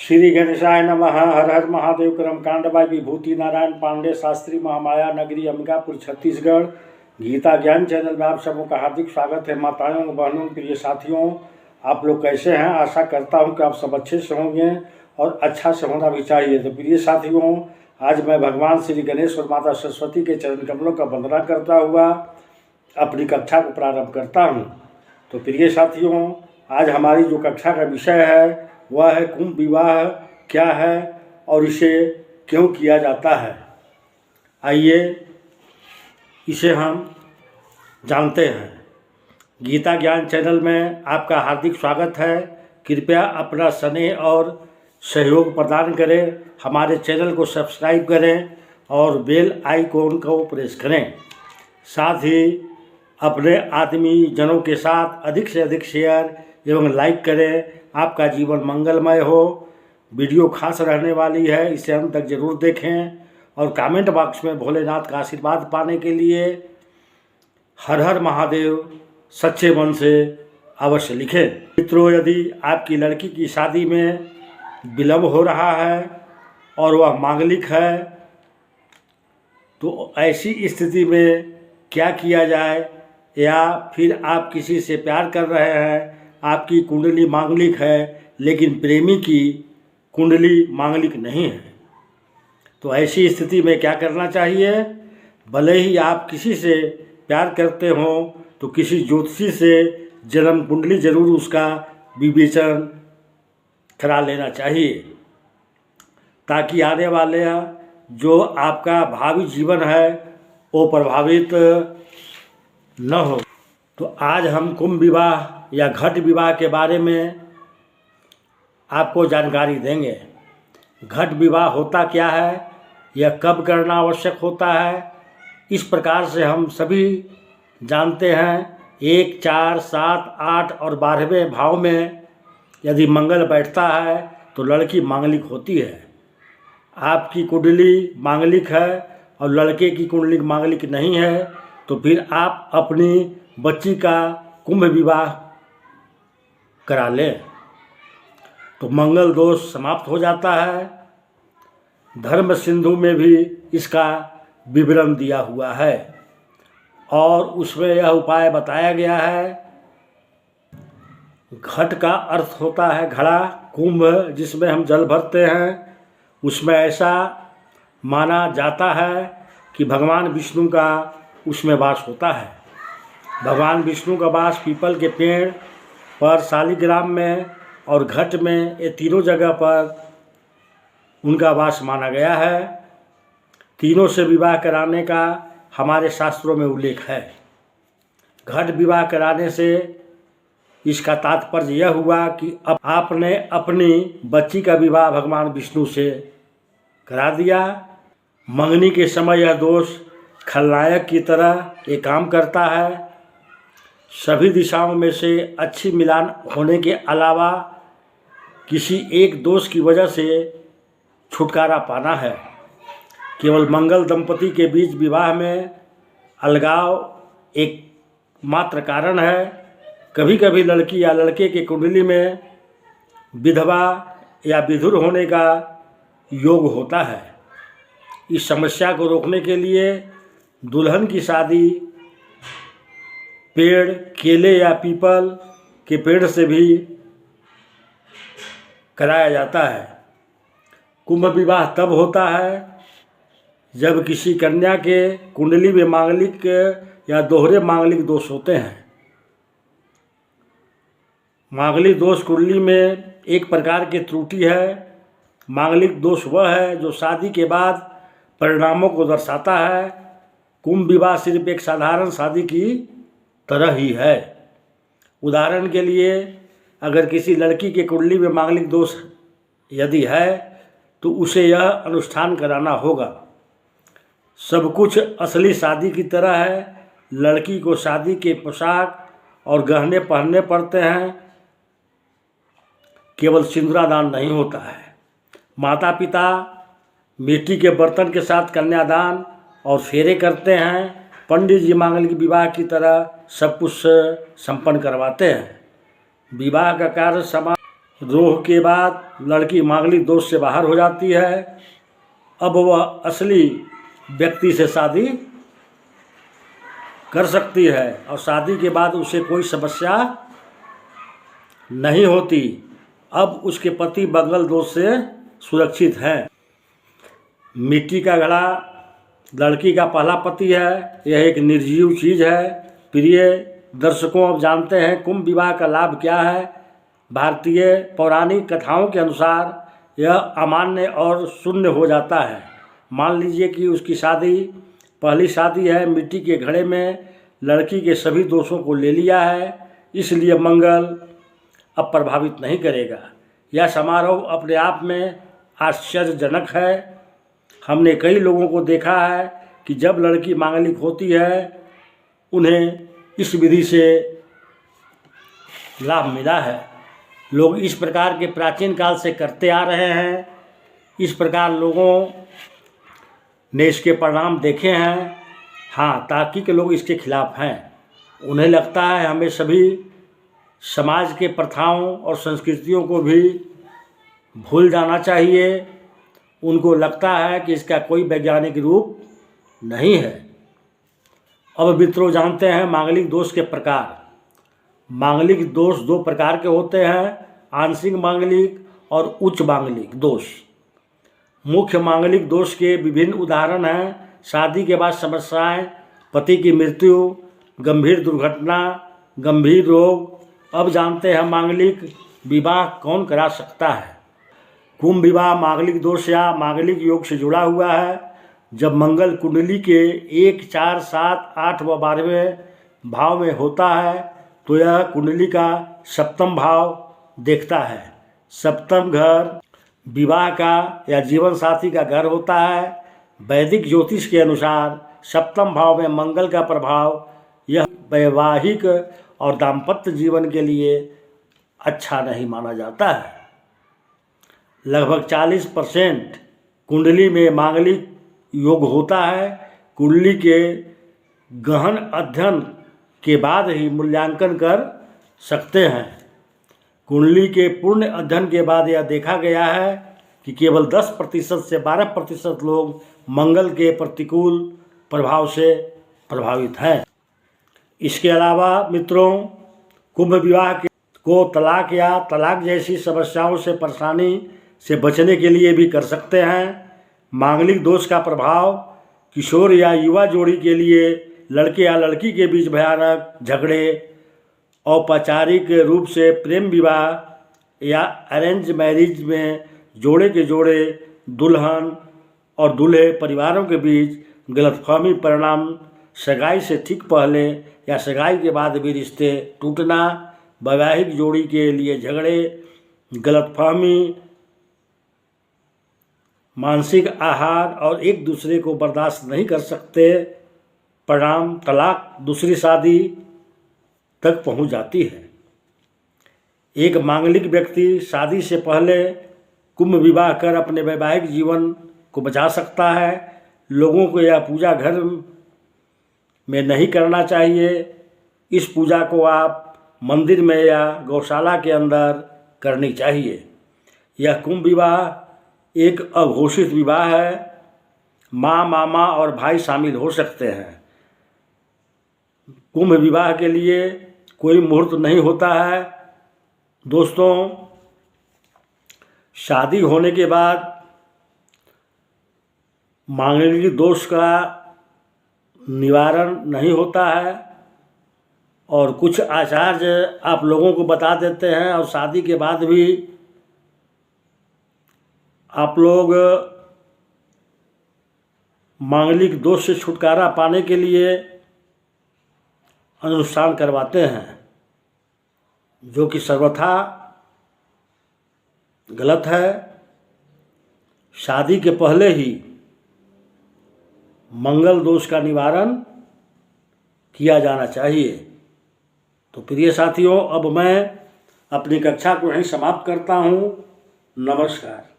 श्री गणेशाय नमः। हर हर महादेव। कर्मकांड बाय विभूति नारायण पांडे, शास्त्री, महामाया नगरी, अंबिकापुर, छत्तीसगढ़। गीता ज्ञान चैनल में आप सबों का हार्दिक स्वागत है। माताओं, बहनों, प्रिय साथियों, आप लोग कैसे हैं? आशा करता हूं कि आप सब अच्छे से होंगे और अच्छा से होना भी चाहिए। तो प्रिय साथियों, आज मैं भगवान श्री गणेश और माता सरस्वती के चरण कमलों का वंदना करता हुआ अपनी कक्षा को प्रारंभ करता हूँ। तो प्रिय साथियों, आज हमारी जो कक्षा का विषय है वह है कुंभ विवाह क्या है और इसे क्यों किया जाता है। आइए इसे हम जानते हैं। गीता ज्ञान चैनल में आपका हार्दिक स्वागत है। कृपया अपना स्नेह और सहयोग प्रदान करें, हमारे चैनल को सब्सक्राइब करें और बेल आइकॉन को प्रेस करें। साथ ही अपने आदमी जनों के साथ अधिक से अधिक शेयर एवं लाइक करें। आपका जीवन मंगलमय हो। वीडियो खास रहने वाली है, इसे अंत तक जरूर देखें और कमेंट बॉक्स में भोलेनाथ का आशीर्वाद पाने के लिए हर हर महादेव सच्चे मन से अवश्य लिखें। मित्रों, यदि आपकी लड़की की शादी में विलम्ब हो रहा है और वह मांगलिक है तो ऐसी स्थिति में क्या किया जाए, या फिर आप किसी से प्यार कर रहे हैं, आपकी कुंडली मांगलिक है लेकिन प्रेमी की कुंडली मांगलिक नहीं है, तो ऐसी स्थिति में क्या करना चाहिए? भले ही आप किसी से प्यार करते हो तो किसी ज्योतिषी से जन्म कुंडली जरूर उसका विवेचन करा लेना चाहिए, ताकि आने वाले जो आपका भावी जीवन है वो प्रभावित न हो। तो आज हम कुंभ विवाह या घट विवाह के बारे में आपको जानकारी देंगे। घट विवाह होता क्या है, यह कब करना आवश्यक होता है, इस प्रकार से हम सभी जानते हैं। 1, 4, 7, 8 और 12वें भाव में यदि मंगल बैठता है तो लड़की मांगलिक होती है। आपकी कुंडली मांगलिक है और लड़के की कुंडली मांगलिक नहीं है तो फिर आप अपनी बच्ची का कुंभ विवाह करा लें तो मंगल दोष समाप्त हो जाता है। धर्म सिंधु में भी इसका विवरण दिया हुआ है और उसमें यह उपाय बताया गया है। घट का अर्थ होता है घड़ा, कुंभ जिसमें हम जल भरते हैं। उसमें ऐसा माना जाता है कि भगवान विष्णु का उसमें वास होता है। भगवान विष्णु का वास पीपल के पेड़ पर, शालिग्राम में और घट में, ये तीनों जगह पर उनका वास माना गया है। तीनों से विवाह कराने का हमारे शास्त्रों में उल्लेख है। घट विवाह कराने से इसका तात्पर्य यह हुआ कि अब आपने अपनी बच्ची का विवाह भगवान विष्णु से करा दिया। मंगनी के समय यह दोष खलनायक की तरह ये काम करता है। सभी दिशाओं में से अच्छी मिलान होने के अलावा किसी एक दोष की वजह से छुटकारा पाना है। केवल मंगल दंपति के बीच विवाह में अलगाव एक मात्र कारण है। कभी कभी लड़की या लड़के के कुंडली में विधवा या विधुर होने का योग होता है। इस समस्या को रोकने के लिए दुल्हन की शादी पेड़, केले या पीपल के पेड़ से भी कराया जाता है। कुंभ विवाह तब होता है जब किसी कन्या के कुंडली में मांगलिक या दोहरे मांगलिक दोष होते हैं। मांगलिक दोष कुंडली में एक प्रकार की त्रुटि है। मांगलिक दोष वह है जो शादी के बाद परिणामों को दर्शाता है। कुंभ विवाह सिर्फ एक साधारण शादी की तरह ही है। उदाहरण के लिए, अगर किसी लड़की के कुंडली में मांगलिक दोष यदि है तो उसे यह अनुष्ठान कराना होगा। सब कुछ असली शादी की तरह है। लड़की को शादी के पोशाक और गहने पहनने पड़ते हैं, केवल सिंदूरादान नहीं होता है। माता पिता मिट्टी के बर्तन के साथ कन्यादान और फेरे करते हैं। पंडित जी मांगलिक विवाह की तरह सब कुछ संपन्न करवाते हैं। विवाह का कार्य समाप्त रोह के बाद लड़की मांगलिक दोष से बाहर हो जाती है। अब वह असली व्यक्ति से शादी कर सकती है और शादी के बाद उसे कोई समस्या नहीं होती। अब उसके पति मंगल दोष से सुरक्षित हैं। मिट्टी का घड़ा लड़की का पहला पति है। यह एक निर्जीव चीज़ है। प्रिय दर्शकों, अब जानते हैं कुंभ विवाह का लाभ क्या है। भारतीय पौराणिक कथाओं के अनुसार यह अमान्य और शून्य हो जाता है। मान लीजिए कि उसकी शादी पहली शादी है, मिट्टी के घड़े में लड़की के सभी दोषों को ले लिया है, इसलिए मंगल अब प्रभावित नहीं करेगा। यह समारोह अपने आप में आश्चर्यजनक है। हमने कई लोगों को देखा है कि जब लड़की मांगलिक होती है उन्हें इस विधि से लाभ मिला है। लोग इस प्रकार के प्राचीन काल से करते आ रहे हैं। इस प्रकार लोगों ने इसके परिणाम देखे हैं। हाँ, तार्किक लोग इसके खिलाफ हैं। उन्हें लगता है हमें सभी समाज के प्रथाओं और संस्कृतियों को भी भूल जाना चाहिए। उनको लगता है कि इसका कोई वैज्ञानिक रूप नहीं है। अब मित्रों, जानते हैं मांगलिक दोष के प्रकार। मांगलिक दोष दो प्रकार के होते हैं, आंशिक मांगलिक और उच्च मांगलिक दोष। मुख्य मांगलिक दोष के विभिन्न उदाहरण हैं शादी के बाद समस्याएं, पति की मृत्यु, गंभीर दुर्घटना, गंभीर रोग। अब जानते हैं मांगलिक विवाह कौन करा सकता है। कुंभ विवाह मांगलिक दोष या मांगलिक योग से जुड़ा हुआ है। जब मंगल कुंडली के 1, 4, 7, 8 व 12वें भाव में होता है तो यह कुंडली का सप्तम भाव देखता है। सप्तम घर विवाह का या जीवन साथी का घर होता है। वैदिक ज्योतिष के अनुसार सप्तम भाव में मंगल का प्रभाव यह वैवाहिक और दाम्पत्य जीवन के लिए अच्छा नहीं माना जाता है। लगभग 40% कुंडली में मांगलिक योग होता है। कुंडली के गहन अध्ययन के बाद ही मूल्यांकन कर सकते हैं। कुंडली के पूर्ण अध्ययन के बाद यह देखा गया है कि केवल 10% से 12% लोग मंगल के प्रतिकूल प्रभाव से प्रभावित हैं। इसके अलावा मित्रों, कुंभ विवाह को तलाक या तलाक जैसी समस्याओं से परेशानी से बचने के लिए भी कर सकते हैं। मांगलिक दोष का प्रभाव किशोर या युवा जोड़ी के लिए लड़के या लड़की के बीच भयानक झगड़े, औपचारिक रूप से प्रेम विवाह या अरेंज मैरिज में जोड़े के जोड़े दुल्हन और दूल्हे परिवारों के बीच गलतफहमी परिणाम, सगाई से ठीक पहले या सगाई के बाद भी रिश्ते टूटना, वैवाहिक जोड़ी के लिए झगड़े, गलतफहमी, मानसिक आहार और एक दूसरे को बर्दाश्त नहीं कर सकते, परिणाम तलाक, दूसरी शादी तक पहुंच जाती है। एक मांगलिक व्यक्ति शादी से पहले कुंभ विवाह कर अपने वैवाहिक जीवन को बचा सकता है। लोगों को यह पूजा घर में नहीं करना चाहिए। इस पूजा को आप मंदिर में या गौशाला के अंदर करनी चाहिए। यह कुंभ विवाह एक अघोषित विवाह है। माँ, मामा और भाई शामिल हो सकते हैं। कुंभ विवाह के लिए कोई मुहूर्त नहीं होता है। दोस्तों, शादी होने के बाद मांगलिक दोष का निवारण नहीं होता है और कुछ आचार्य आप लोगों को बता देते हैं और शादी के बाद भी आप लोग मांगलिक दोष से छुटकारा पाने के लिए अनुष्ठान करवाते हैं, जो कि सर्वथा गलत है। शादी के पहले ही मंगल दोष का निवारण किया जाना चाहिए। तो प्रिय साथियों, अब मैं अपनी कक्षा को यहीं समाप्त करता हूँ। नमस्कार।